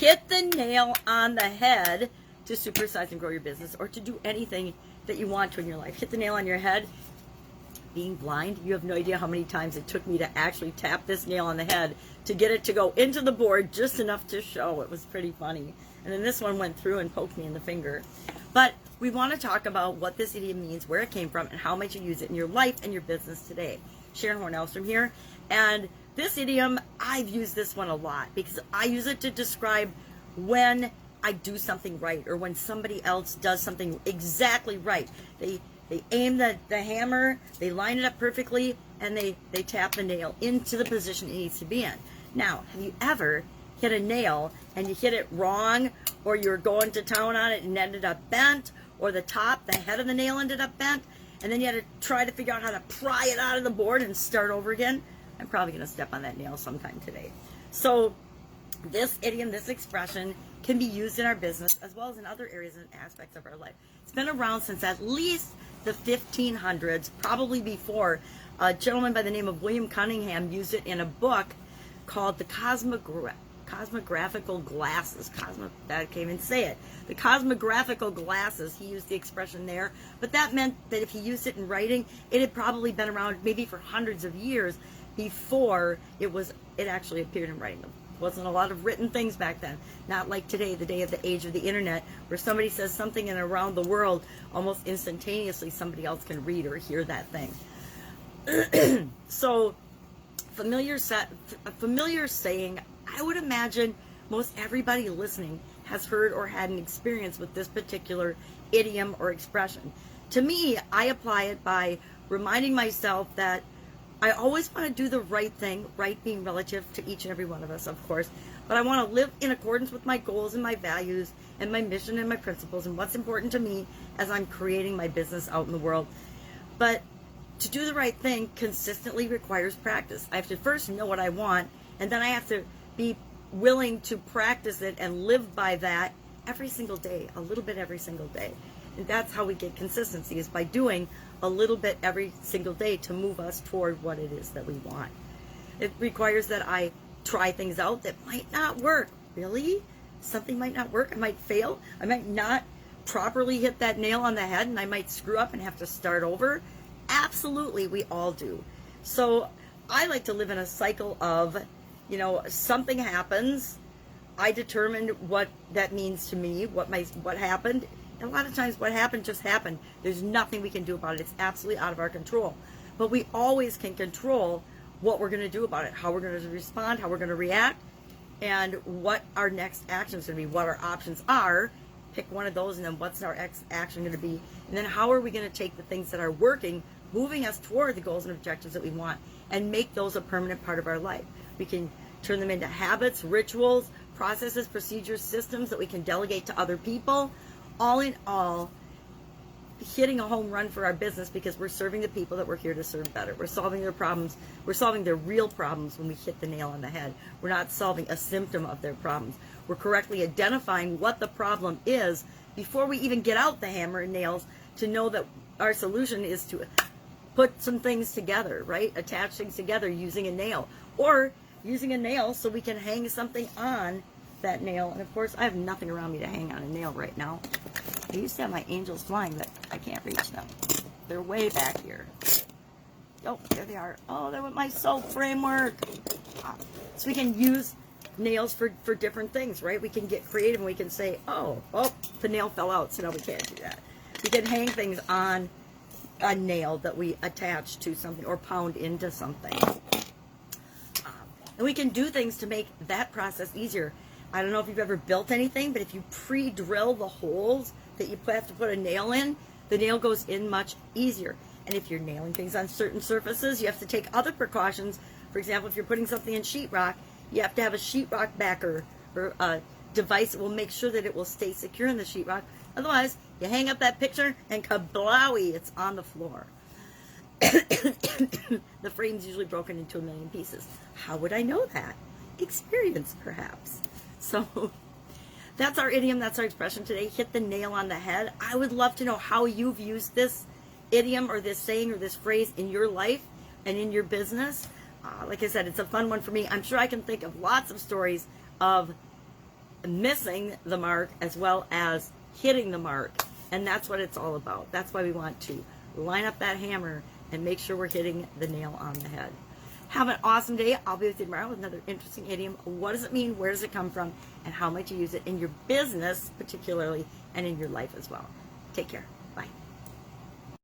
hit the nail on the head to supersize and grow your business, or to do anything that you want to in your life. Hit the nail on your head. Being blind, you have no idea how many times it took me to actually tap this nail on the head to get it to go into the board just enough to show. It was pretty funny. And then this one went through and poked me in the finger. But we want to talk about what this idiom means, where it came from, and how much you use it in your life and your business today. Sharon Horne-Ellstrom here. And this idiom, I've used this one a lot because I use it to describe when I do something right, or when somebody else does something exactly right. They aim the hammer, they line it up perfectly, and they tap the nail into the position it needs to be in. Now, have you ever hit a nail and you hit it wrong, or you're going to town on it and ended up bent, or the head of the nail ended up bent, and then you had to try to figure out how to pry it out of the board and start over again? I'm probably going to step on that nail sometime today. So this idiom, this expression, can be used in our business as well as in other areas and aspects of our life. It's been around since at least the 1500s, probably before. A gentleman by the name of William Cunningham used it in a book called The Cosmographical Glasses. I can't even say it. The Cosmographical Glasses, he used the expression there. But that meant that if he used it in writing, it had probably been around maybe for hundreds of years before it actually appeared in writing. Wasn't a lot of written things back then. Not like today, the day of the age of the internet, where somebody says something and around the world, almost instantaneously somebody else can read or hear that thing. So, a familiar saying, I would imagine most everybody listening has heard or had an experience with this particular idiom or expression. To me, I apply it by reminding myself that I always want to do the right thing, right being relative to each and every one of us, of course, but I want to live in accordance with my goals and my values and my mission and my principles and what's important to me as I'm creating my business out in the world. But to do the right thing consistently requires practice. I have to first know what I want, and then I have to be willing to practice it and live by that every single day, a little bit every single day. And that's how we get consistency, is by doing a little bit every single day to move us toward what it is that we want. It requires that I try things out that might not work. Really? Something might not work. I might fail. I might not properly hit that nail on the head, and I might screw up and have to start over. Absolutely, we all do. So I like to live in a cycle of, something happens. I determine what that means to me, what happened. And a lot of times what happened just happened. There's nothing we can do about it. It's absolutely out of our control. But we always can control what we're going to do about it, how we're going to respond, how we're going to react, and what our next action is going to be, what our options are. Pick one of those, and then what's our action going to be? And then how are we going to take the things that are working, moving us toward the goals and objectives that we want, and make those a permanent part of our life. We can turn them into habits, rituals, processes, procedures, systems that we can delegate to other people. All in all, hitting a home run for our business, because we're serving the people that we're here to serve better. We're solving their problems. We're solving their real problems when we hit the nail on the head. We're not solving a symptom of their problems. We're correctly identifying what the problem is before we even get out the hammer and nails, to know that our solution is to put some things together, right? Attach things together using a nail, or using a nail so we can hang something on that nail. And of course, I have nothing around me to hang on a nail right now. I used to have my angels flying, but I can't reach them. They're way back here. Oh, there they are. Oh, they're with my soap framework. So we can use nails for different things, right? We can get creative, and we can say, oh, the nail fell out, so now we can't do that. We can hang things on a nail that we attach to something or pound into something. And we can do things to make that process easier. I don't know if you've ever built anything, but if you pre-drill the holes that you have to put a nail in, the nail goes in much easier. And if you're nailing things on certain surfaces, you have to take other precautions. For example, if you're putting something in sheetrock, you have to have a sheetrock backer or a device that will make sure that it will stay secure in the sheetrock. Otherwise, you hang up that picture and kablowie, it's on the floor. The frame's usually broken into a million pieces. How would I know that? Experience, perhaps. So that's our idiom, that's our expression today. Hit the nail on the head. I would love to know how you've used this idiom or this saying or this phrase in your life and in your business. Like I said, it's a fun one for me. I'm sure I can think of lots of stories of missing the mark as well as hitting the mark. And that's what it's all about. That's why we want to line up that hammer and make sure we're hitting the nail on the head. Have an awesome day. I'll be with you tomorrow with another interesting idiom. What does it mean? Where does it come from? And how might you use it in your business particularly and in your life as well? Take care. Bye.